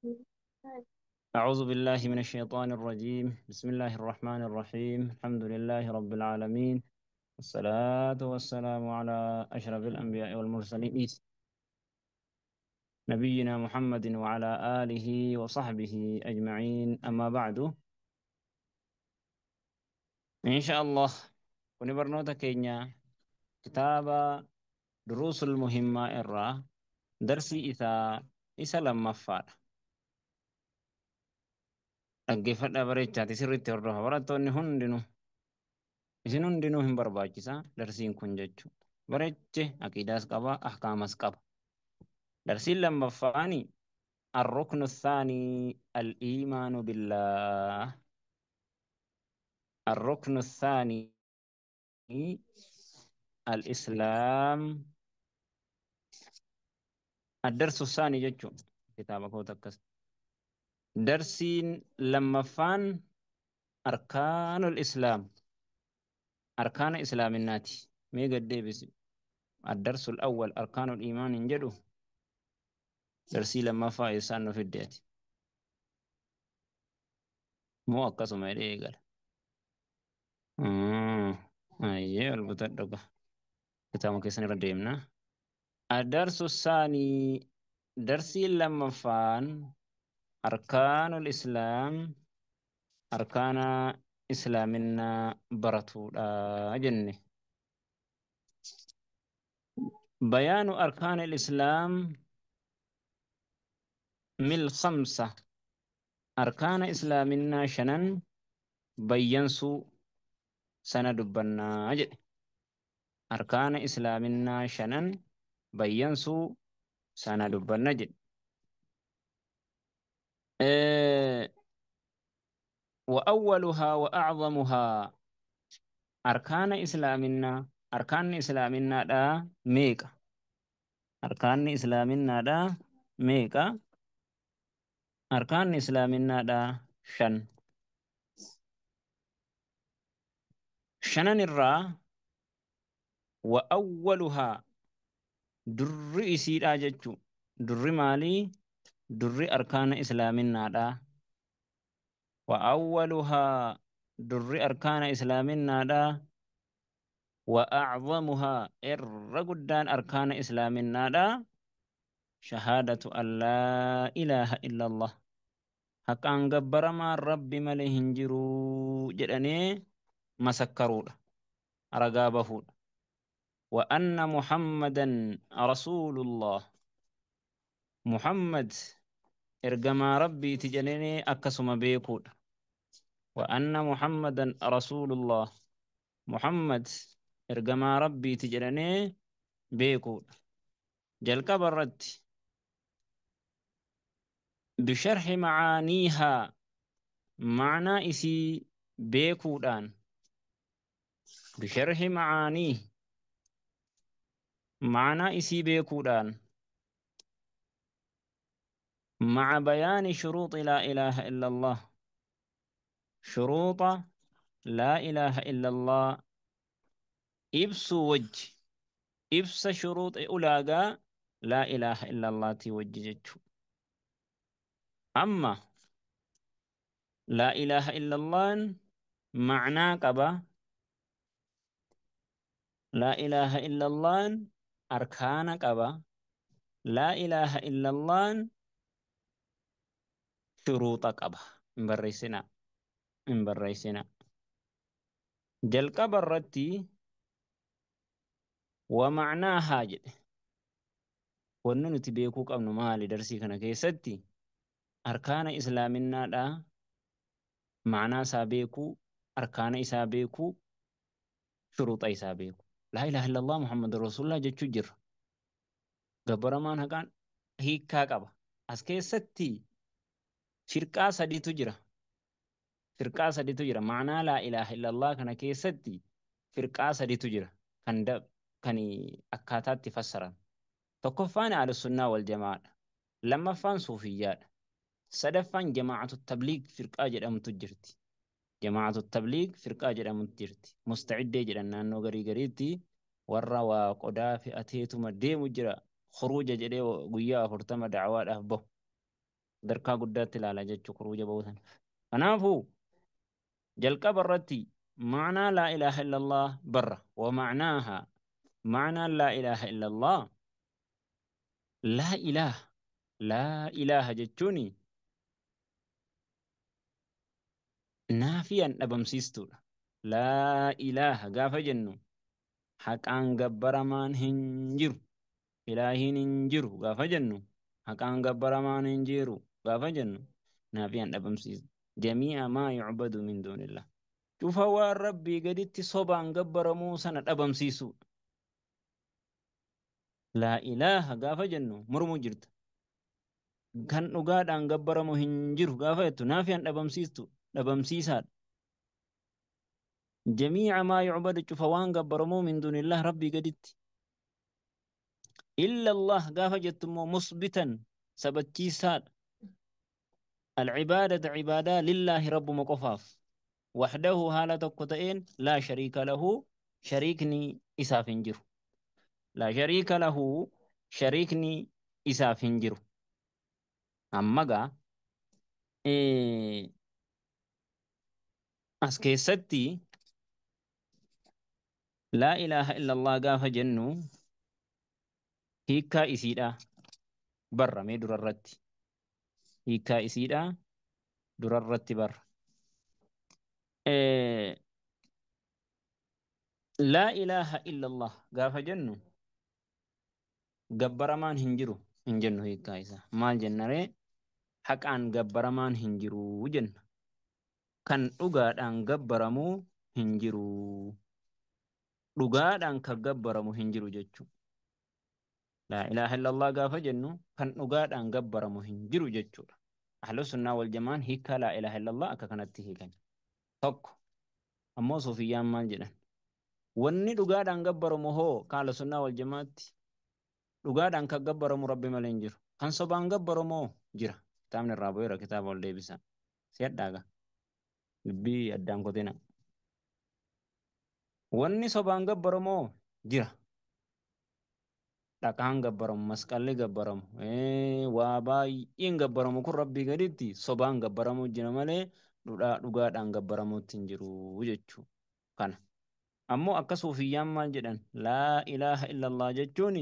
أعوذ بالله من الشيطان الرجيم. بسم الله الرحمن الرحيم. الحمد لله رب العالمين، والصلاة والسلام على أشرف الأنبياء والمرسلين، نبينا محمد وعلى آله وصحبه أجمعين. أما بعد، إن شاء الله ونبرنوتا كينيا كتاب دروس المهمة درسي إسا لما فعل dhaggeeffadhaa bareechaati sirriitti hordofa barattoonni hundinuu isin hundinuu hin barbaachisa darsiin kun jechuudha. Bareeche aqiidaas qaba ahkaamas qaba. Darsiin lammaffaani الركن الثاني الإيمان بالله. الركن الثاني الإسلام. الدرس الثاني جتشو كتابك وتكس درسين لمفان أركان الإسلام. أركان إسلام الناتي ميقى ديبس. الدرس الأول أركان الإيمان انجدو درسي لما فايسان في الديات مو أقصى ما يقال. أيه البتدقة كتابك يسني رديمنا. الدرس الثاني درسي لما فان أركان الإسلام. أركان إسلامنا برتو جنة. بيان أركان الإسلام من الخمسة. أركان إسلامنا شنن بينسو سند بنا أجل. أركان إسلامنا شنن بينسو سند بنا أجل. وأولها وأعظمها أركان إسلامنا دا ميكا. أركان إسلامنا دا ميكا. أركان إسلامنا دا شنن الرا. وأولها در إسير آججو. در مالي در أركان إسلامنا دا. وأولها در أركان إسلامنا دا وأعظمها الرقدان أركان إسلامنا دا شهادة أن لا إله إلا الله حقا قبر ما ربي مليه هنجرو جدني مسكرو رقابه وأن محمدا رسول الله. محمد إرجما ربي تجنني أكسم بيكود. وأن محمدا رسول الله. محمد إرجما ربي تجنني بيكود. جلك برت بشرح معانيها معنى إسي بيكودان. بشرح معانيه معنى إسي بيكودان مع بيان شروط لا إله إلا الله. شروط لا إله إلا الله إبس وجه إبس شروط أولاغا لا إله إلا الله توججت. أما لا إله إلا الله معنى قبا. لا إله إلا الله أركان قبا. لا إله إلا الله شروط قبا. مبرسنا جلق برتي ومعناها جد. ونن تبيكو قبل مالي درسي كان كيستي أركان إسلامنا دا معنى سابيكو أركان إسابيكو شروط إسابيكو. لا إله إلا الله محمد رسول الله جتشو جر قبرمان هكان هيكا قبا أسكي ستي شركا سدي تجرى. فرقا سدي تجرى معنى لا إله إلا الله كان كي ستي فرقا سدي تجرى كان دب كاني أكاتات تفسرا. تكفان على السنة والجماعة لما فان صوفيات سدفان جماعة التبليغ فرقا جرى متجرتي. جماعة التبليغ فرقا جرى متجرتي مستعدة جرى نانو غري غريتي ورا وقدا في أتيتم الديم جرى خروج جرى وقيا فرتم دعوات أهبه darkaa guddaatti ilaala jechuu kuruuja ba'uusan. Kanaafuu jalqaba irratti معنى لا إله إلا الله برة ومعناها معنى لا إله إلا الله لا إله لا إله جتوني نافيا أبم سيستو لا إله قاف جنو حقان قبر مان هنجر إلهين هنجر قاف جنو حقان قبر مان هنجر قاف جنو نافيا أبم سيستو جميع ما يعبد من دون الله شوف هو ربي قدت صبان قبر موسى أبم سيسو لا إله قاف جنو مرمو جرت kan dhugaadhaan gabbaramu hin jiru gaafa jettu naafiyaan dhabamsiisaadha. Jamiica maa yucbadu cufa waan gabbaramu min duunillah rabbii gaditti. Illa Allah gaafa jettu immoo musbitan sabachiisaadha. العبادة عبادة لله رب مقفاف وحده هالة كتئين لا شريك له شريكني إساف جرو لا شريك له شريكني إساف جرو أما إيه as keessatti laa ilaaha illallah gaafa jennu hiikkaa isiidha barramee durarratti hiikkaa isiidha durarratti barra laa ilaaha illallah gaafa jennu gabbaramaan hin jiru hin jennu hiikkaa isaa maal jennaree haqaan gabbaramaan hin jiru jenna kan dhugaadhaan gabbaramuu hin jiru dhugaadhaan kan gabbaramu hin jiru jechuu laa ilaaha illallah gaafa jennu kan dhugaadhaan gabbaramu hin jiru jechuudha ahlu sunnaa wal jamaan hiikkaa laa ilaaha illallah akka kanatti hiikan tokko ammoo suufiyyaan maal jedhan wanni dhugaadhaan gabbaramu hoo kan ahlu sunnaa wal jamaatti dhugaadhaan kan gabbaramu rabbi malee hin jiru kan sobaan gabbaramu jira kitaabni irraa bu'eera kitaaba ol deebisan si'adhaaga dubbii addaan kotina wanni sobaan gabbaramu jira dhakaan gabbaramu masqalli gabbaramu waa baay'een gabbaramu kun rabbii gaditti sobaan gabbaramu jira malee dhugaadhaan gabbaramuutti hin jiru jechuu kana ammoo akka suufiyyaan maal jedhan laa ilaaha illallah jechuun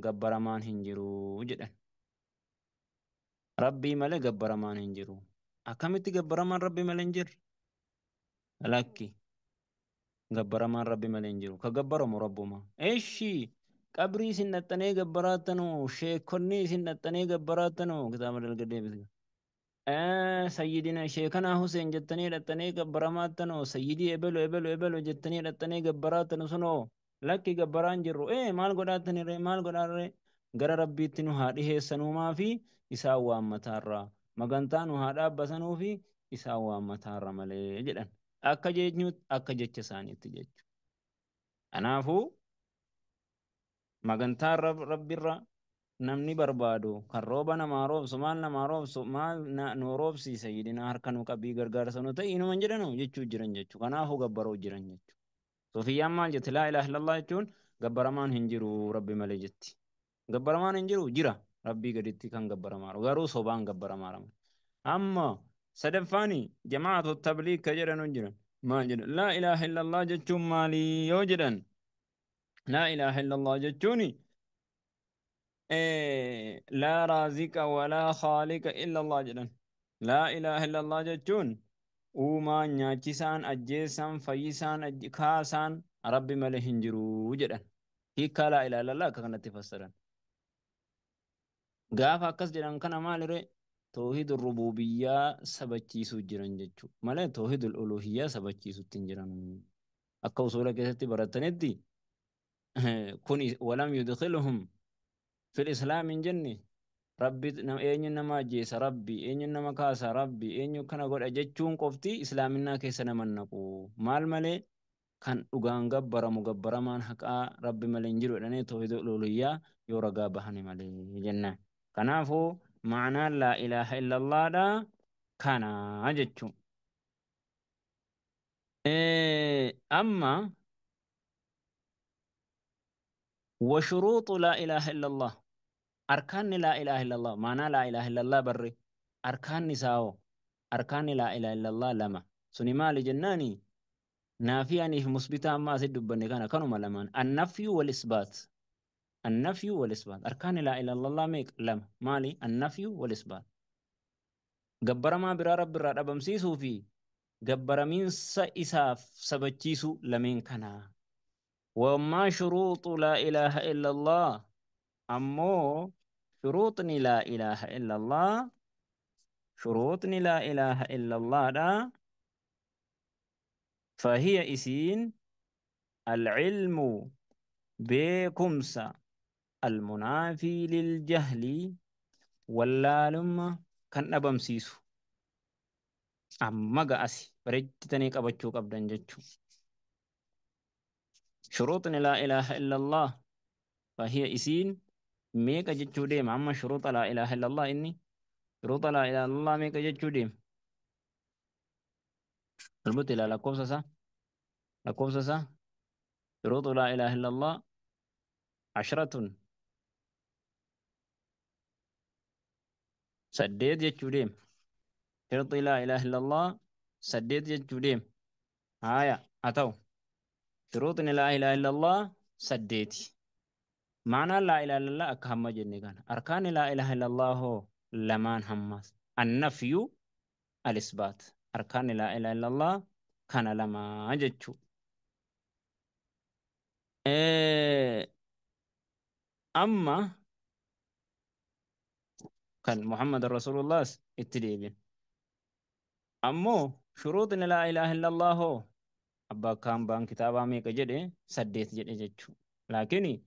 gabbaramaan hin jiru jedhan rabbii malee gabbaramaan hin jiru akkamitti gabbaramaan rabbii malee hin jirre lakki gabbaramaan rabbii malee hin jiru ka gabbaramu rabbuma eeshi qabrii isin dhaxxanee gabbaraatanu sheekonni isin dhaxxanee gabbaraatanu kitaaba dalga deebise sayyidina sheekana Hussein jettanii dhaxxanee gabbaramaatanu sayyidii ebelu jettanii dhaxxanee gabbaraatanu sunoo lakki gabbaraan jirru maal godhaatanire maal godhaarre gara rabbiitti nu haa dhiheessanuumaa fi isaan waammataarraa magantaa nu haa dhaabbatanuu fi isaan waammataarra malee jedhan akka jeenyuutti akka jecha isaaniitti jechuudha. Kanaafuu magantaa rabbirra namni barbaadu kan rooba namaa roobsu maal namaa roobsu maal nu roobsiisa yidina harka nu qabii gargaarsa nu ta'e inuman jedhanu jechuu jiran jechuu kanaafuu gabbaroo jiran jechuu. Suufiyyaan maal jette laa ilaaha illallah jechuun gabbaramaan hin jiru rabbi malee jetti. Gabbaramaan hin jiru jira rabbii gaditti kan gabbaramaa garuu sobaan gabbaramaa rama. Amma sadaffaani jamaatu tabliiq ka jedhanu jiran maal jedhan laa ilaaha illallah jechuun maalii yoo jedhan laa ilaaha illallah jechuun laa raaziqa walaa khaaliqa illallah jedhan laa ilaaha illallah jechuun uumaan nyaachisaan ajjeesaan fayyisaan kaasaan rabbi malee hin jiru jedhan hiikkaa laa ilaaha illallah akka kanatti fassaran gaafa akkas jedhan kana maalire toohidul rububiyyaa sabachiisuu jiran jechuudha malee toohidul uluhiyyaa sabachiisutti hin jiran akka usuula keessatti baratanitti kun walam yudkhiluhum fil islaam hin jenne rabbi eenyu nama ajjeesa rabbi eenyu nama kaasa rabbi eenyu kana godha jechuun qofti islaaminaa keessa nama naqu maal malee kan dhugaan gabbaramu gabbaramaan haqaa rabbi malee hin jiru jedhanii toohidul uluhiyyaa yoo ragaa bahani malee jennaan kanaafuu ma'anaan laa ilaaha illallaadha kana jechuun amma وشروط لا إله إلا الله أركان لا إله إلا الله معنى لا إله إلا الله بري أركان نساو أركان لا إله إلا الله لما سني مالي جناني نافي أني في مثبتة ما أزيد بني كانوا ملمان النفي والإثبات النفي والإثبات أركان لا إله إلا الله ميك لم مالي النفي والإثبات جبر ما برا رب برا بمسيسو في جبر من إساف سبتشيسو لمن كنا وما شروط لا إله إلا الله أمو شروطني لا إله إلا الله شروطني لا إله إلا الله دا فهي إسين العلم بكمس المنافي للجهل ولا لما كان أبمسيسو أما قاسي بريتني قبتشو قبدن جتشو شروطني لا إله إلا الله فهي إسين ميكا جتشو ديم أما شروط لا إله إلا الله إني شروط لا إله إلا الله ميكا جتشو ديم البت لا لكوسسا شروط لا إله إلا الله 10 سديد جتشو ديم شرط لا إله إلا الله سديد جتشو ديم هايا أتو شروط لا إله إلا الله سديتي معنى لا إله إلا الله أكهم جني كان أركان لا إله إلا الله هو لمان هماس النفي الإثبات أركان لا إله إلا الله كان لما جتشو إيه أما كان محمد رسول الله اتديبين أمو شروط لا إله إلا الله هو أبا كان بان كتابا ميك جدي سديت جدي جتشو لكن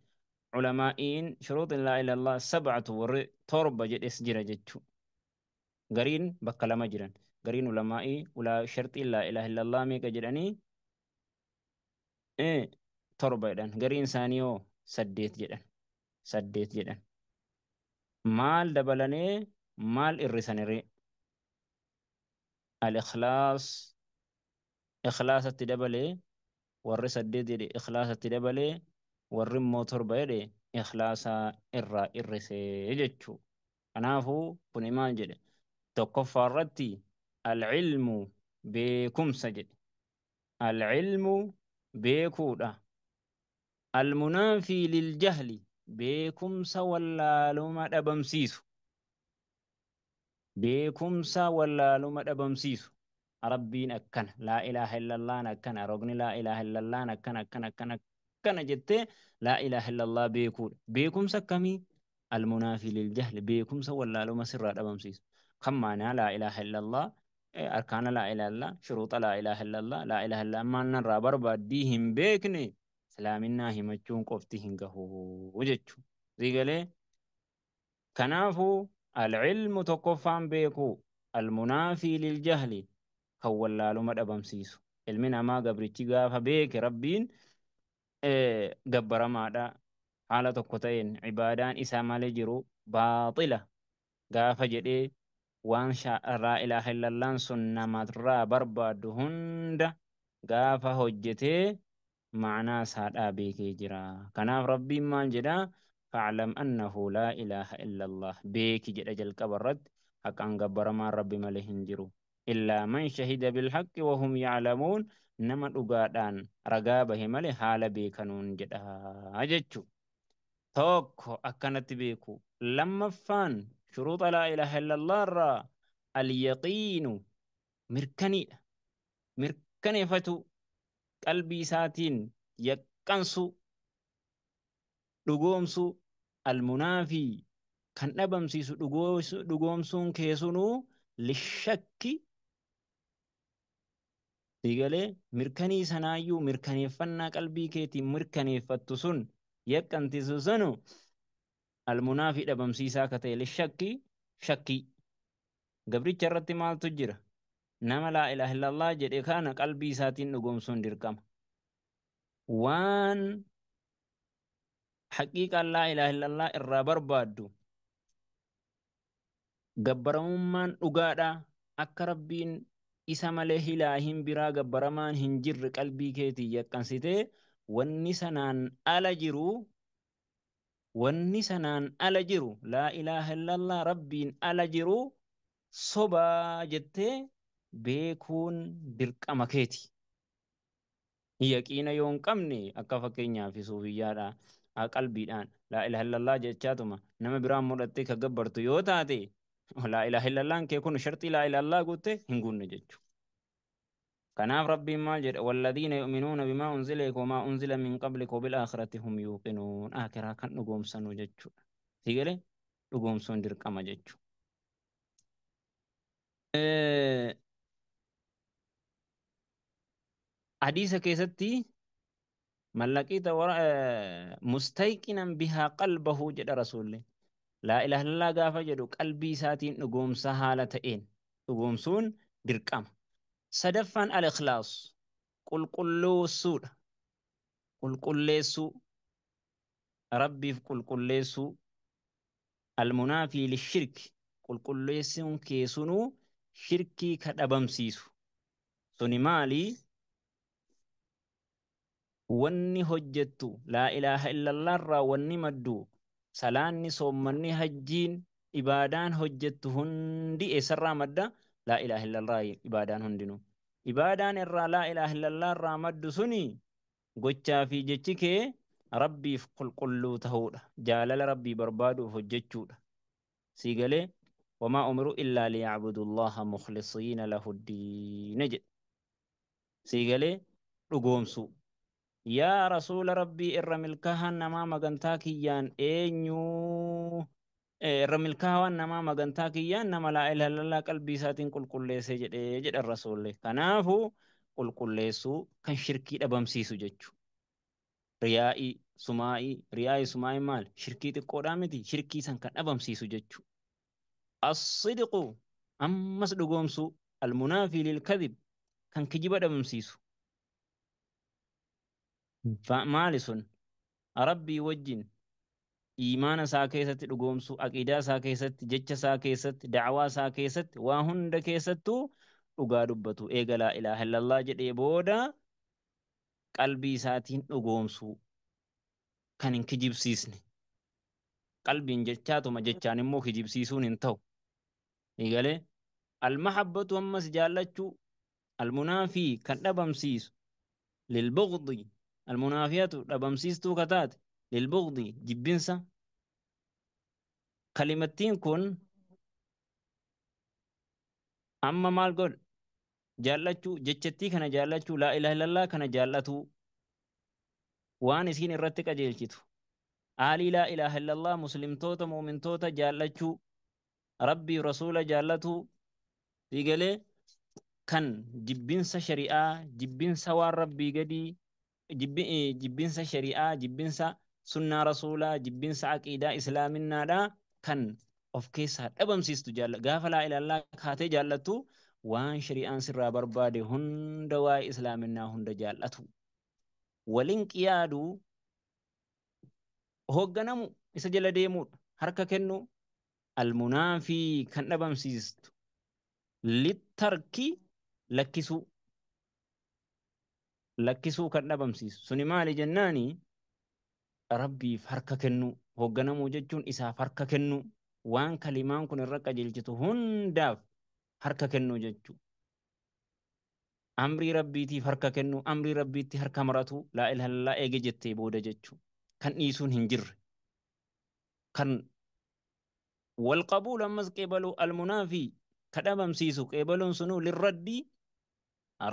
علمائين شروط لا إله إلا الله 7 تربة جدي سجرة جتشو قرين بكلام جران قرين علمائي ولا شرط لا إله إلا الله ميك جدني إيه تربة جدن قرين ثانيو سديت جدن مال دبلني مال الرسانري الإخلاص إخلاص التدبلي warri saddeet jedhe ikhlaasatti dabalee warri immoo torba jedhe ikhlaasa irraa irrisee jechuu kanaafuu kuni maal jedhe tokkoffaa irratti alcilmu beekumsa jedhe alcilmu beekuudha almunaafii liljahli beekumsa wallaaluma dhabamsiisu beekumsa wallaaluma dhabamsiisu ربين أكن لا إله إلا الله أكن رغني لا إله إلا الله أكن جت لا إله إلا الله بيكم سكمي المنافي للجهل بيكم سوى لو مسر أبمسيس كم معنى لا إله إلا الله أركان لا إله إلا الله شروط لا إله إلا الله لا إله إلا ما نرى بربا ديهم بيكني سلامنا هم تشون قفتهم قهو وجتشو زي كنافو العلم تقفان بيكو المنافي للجهل kan wallaaluma dhabamsiisu ilmi namaa gabrichi gaafa beeke rabbiin gabbaramaadha haala tokko ta'een ibaadaan isaa malee jiru baaxila gaafa jedhee waan laa ilaaha illallaan sun namarraa barbaadu hunda gaafa hojjetee معناه سادا بيكي جرا كناف ربي ما جدا فاعلم أنه لا إله إلا الله بيكي جدا جل كبرت حق أن قبر ما ربي ملهن جرو إلا من شهد بالحق وهم يعلمون نما أقادان رقابه ملي حال بيكنون جدا أججو توكو أكنت بيكو لما فان شروط لا إله إلا الله را اليقين مركني فتو qalbii isaatiin yaqqansu dhugoomsu almunaafii kan dhabamsiisu dhugoomsuun keessunuu lishakki digalee mirkanii sanaayyuu mirkaneeffannaa qalbii keetiin mirkaneeffattu sun yaqqantisu sanu almunaafii dhabamsiisaa ka ta'e lishakki shakkii gabricha irratti maaltu jira nama laa ilaaha illallah jedhe kana qalbii isaatiin dhugoomsuun dirqama waan haqiiqaan laa ilaaha illallah irraa barbaaddu gabbaramummaan dhugaadha akka rabbiin isa malee ilaahin biraa gabbaramaan hin jirre qalbii keetii yaqqansitee wanni sanaan ala jiru laa ilaaha illallah rabbiin ala jiru sobaa jettee beekuun dirqama keeti. Yaqiina yoo hin qabne akka fakkeenyaaf suufiyyaadhaa qalbiidhaan laa ilaaha illallah jechaatuma nama biraan mudhattee ka gabbartu yoo taate laa ilaaha illallaan kee kun sharxii laa ilaaha illallaa guutte hin guunne jechuudha. Kanaaf rabbiin maal jedha walladhiina yu'minuuna bimaa unzila ilayka wamaa unzila min qablika wabilaakhirati hum yuuqinuun akiraa kan dhugoomsanu jechuudha. Sigalee dhugoomsuun dirqama jechuudha. Hadiisa keessatti mallaqiita mustayqinan bihaa qalbahu jedha rasuulli. Laa ilaaha illallaa gaafa jedhu qalbii isaatiin dhugoomsa haala ta'een dhugoomsuun dirqama. Sadaffaan al-ikhlaas qulqulleessuudha. Qulqulleessuu rabbiif qulqulleessuu almunaafii lishirki qulqulleessuun keessunuu shirkii ka dhabamsiisu. Suni maalii? Wanni hojjettu laa ilaaha illallah irraa wanni maddu salaanni soommanni hajjiin ibaadaan hojjettu hundi eessarraa madda? Laa ilaaha illallah ibaadaan hundinuu. Ibaadaan irraa laa ilaaha illallah irraa maddu suni gochaa fi jechi kee rabbiif qulqulluu ta'uudha. Jaalala rabbii barbaaduuf hojjechuudha. Siigalee wamaa umiru illaa liyacbudullaha mukhlisiina lahu ddiina jedhe. Siigalee dhugoomsuu. Yaa rasuula rabbii irra milkaahaan namaa magantaa kiyyaan eenyuu irra milkaawaan namaa magantaa kiyyaan nama laa ilaaha illallah qalbii isaatiin qulqulleessee jedhee jedha rasuulli. Kanaafuu qulqulleessuu kan shirkii dhabamsiisu jechuudha. Riyaa'ii sumaa'ii maal? Shirkii xiqqoodhaa miti. Shirkii san kan dhabamsiisu jechuudha. As-sidqu ammas dhugoomsuu almunaafii lilkadib kan kijiba dhabamsiisu. Maali sun? Rabbii wajjin iimaana isaa keessatti dhugoomsuu, aqiidaa isaa keessatti, jecha isaa keessatti, dacwaa isaa keessatti, waa hunda keessattuu dhugaa dubbatu. Eega laa ilaaha illallah jedhee booda qalbii isaatiin dhugoomsuu kan hin kijibsiisne. Qalbiin jechaatuma jechaan immoo kijibsiisuun hin ta'u. Eegalee almahabbatu ammas jaallachuu almunaafii kan dhabamsiisu lilbughdi almunaafiyatu dhabamsiistuu kataate lilbughdi jibbinsa. Kalimattiin kun amma maal godha? Jaallachuu jechattii kana jaallachuu laa ilaaha illallah kana jaallatuu waan isiin irratti qajeelchitu. Aalii laa ilaaha illallah muslimtoota muumintoota jaallachuu rabbii rasuula jaallatuu siigalee kan jibbinsa shari'aa jibbinsa waan rabbii gadii jibbinsa shari'aa jibbinsa sunnaa rasuulaa jibbinsa aqiidaa islaaminaadhaa kan of keessaa dhabamsiistu gaafa laa ilaaha illallah kaatee jaallattu waan shari'aan sirraa barbaade hunda waa'ee islaaminaa hunda jaallatu. Waliin qiyaaduu hoogganamu isa jala deemuudha. Harka kennu almunaafii kan dhabamsiistu littarki lakkisuu kan dhabamsiisu. Suni maali jennaani? Rabbiif harka kennu hoogganamuu jechuun isaaf harka kennu waan kalimaan kun irra qajeelchitu hundaaf harka kennu jechuudha. Amrii rabbiitiif harka kennu amrii rabbiitti harka maratu laa ilaaha illallah eege jettee booda jechuudha. Kan dhiisuun hin jirre. Kan walqabuul ammas qeebaluu almunaafii ka dhabamsiisu qeebaluun sunuu lirraddii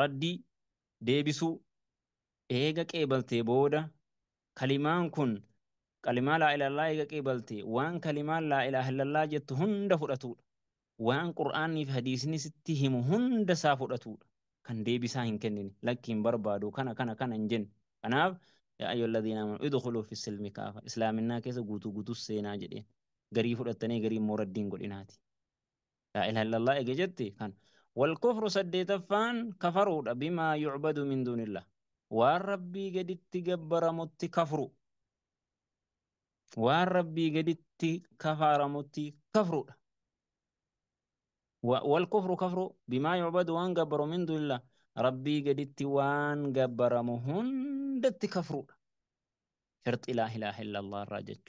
raddii deebisuu eega qeebaltee booda kalimaan kun kalimaa laa ilaaha illallah eega qeebaltee waan kalimaan laa ilaaha illallah jettu hunda fudhatudha. Waan qur'aanii fi hadiisni sitti himu hunda isaa fudhatudha. Kan deebisaa hin kennine lakki hin barbaadu kana hin jenne. Kanaaf yaa ayyuhalladhiina aamanuu idkhuluu fi silmi kaafa islaaminaa keessa guutuu seenaa jedheen garii fudhattanii garii immoo raddiin godhinaati. Laa ilaaha illallah eege jette kan والكفر سديتفان كفروا بما يعبد من دون الله والربي قد تجبر مت كفروا والربي قد كفر مت كفروا والكفر كفر بما يعبد وان جبر من دون الله ربي قد وان جبر مهند كفروا شرط لا إله إلا الله راجج.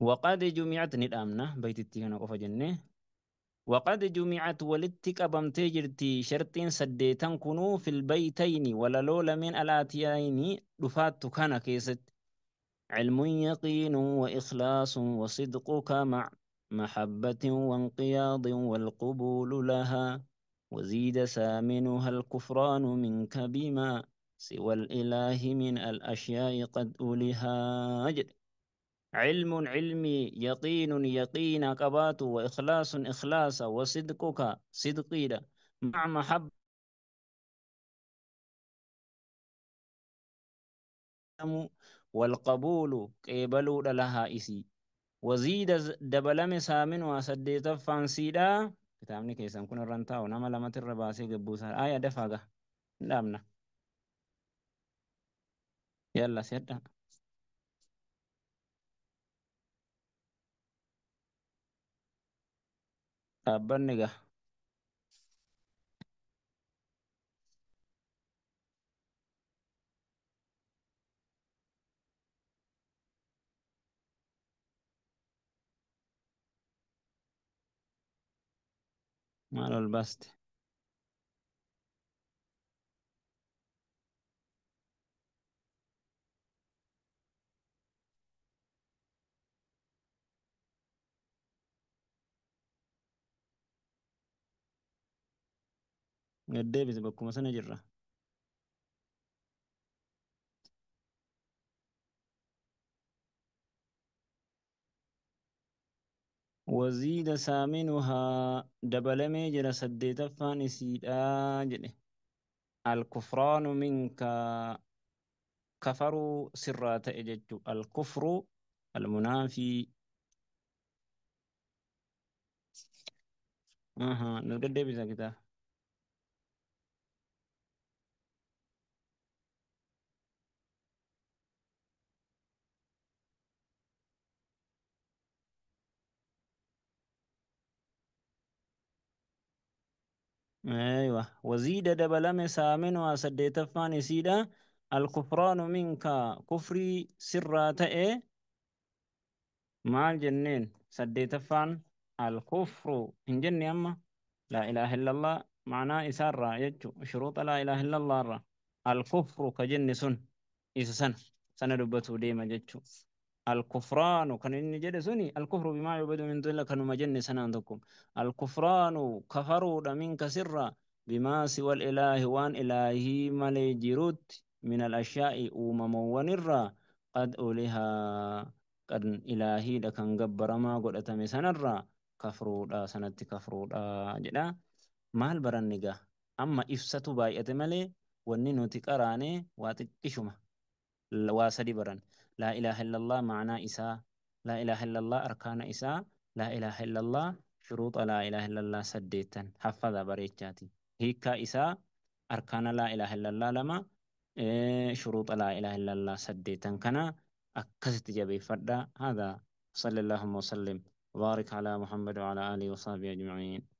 وقد جمعت ندامنا بيت التيهنا قف جنة وقد جمعت ولتك بمتجرتي شرط سديتن كنو في البيتين ولا لولا من الاتيين دفات كان كيست علم يقين وإخلاص وصدقك مع محبة وانقياض والقبول لها وزيد ثامنها الكفران منك بما سوى الإله من الأشياء قد أولها أجل علم علمي يقين يقين قبات وإخلاص إخلاص وصدقك صدقي مع محبة والقبول قبلوا لها إسي وزيد دبلم سامن وسديت فانسيدا كتابني كيسان كن رنتا ونما لما ترباسي قبوسا آية دفاقة دامنا يلا سيدا أبنغا مال البست قدي بس بكم سنة جرة وزيد سامنها دبلم جرى سديت فانسيدا جده الكفران منك كفروا سرات إججو الكفر المنافي أها نقدر بيسا كده أيوة وزيد دبلم سامن وسديت فاني سيدا الكفران منك كفري سرات إيه مع الجنين سديت فان الكفر إن جني أما لا إله إلا الله معناه إسارة يجو شروط لا إله إلا الله را الكفر كجن سن إذا سنة دبتو ديما جتشو الكفران كان إني جد سني الكفر بما يعبد من دون الله كانوا مجن سنة عندكم الكفران كفروا منك سرا بما سوى الإله وان إلهي ملي جيروت من الأشياء أمم ونرى قد أولها قد إلهي لكن جبر ما قد أتمي سنرى كفروا سنة كفروا جدا مال برنجا أما إفساتو بايئة ملي وني نوتي قراني واتكشما واسدي بران لا إله إلا الله معنى إساء لا إله إلا الله أركان إساء لا إله إلا الله شروط لا إله إلا الله سديتا حفظ بريتشاتي هيكا إساء أركان لا إله إلا الله لما شروط لا إله إلا الله سديتا كنا أكست جبي فردا هذا صلى الله وسلم وبارك على محمد وعلى آله وصحبه أجمعين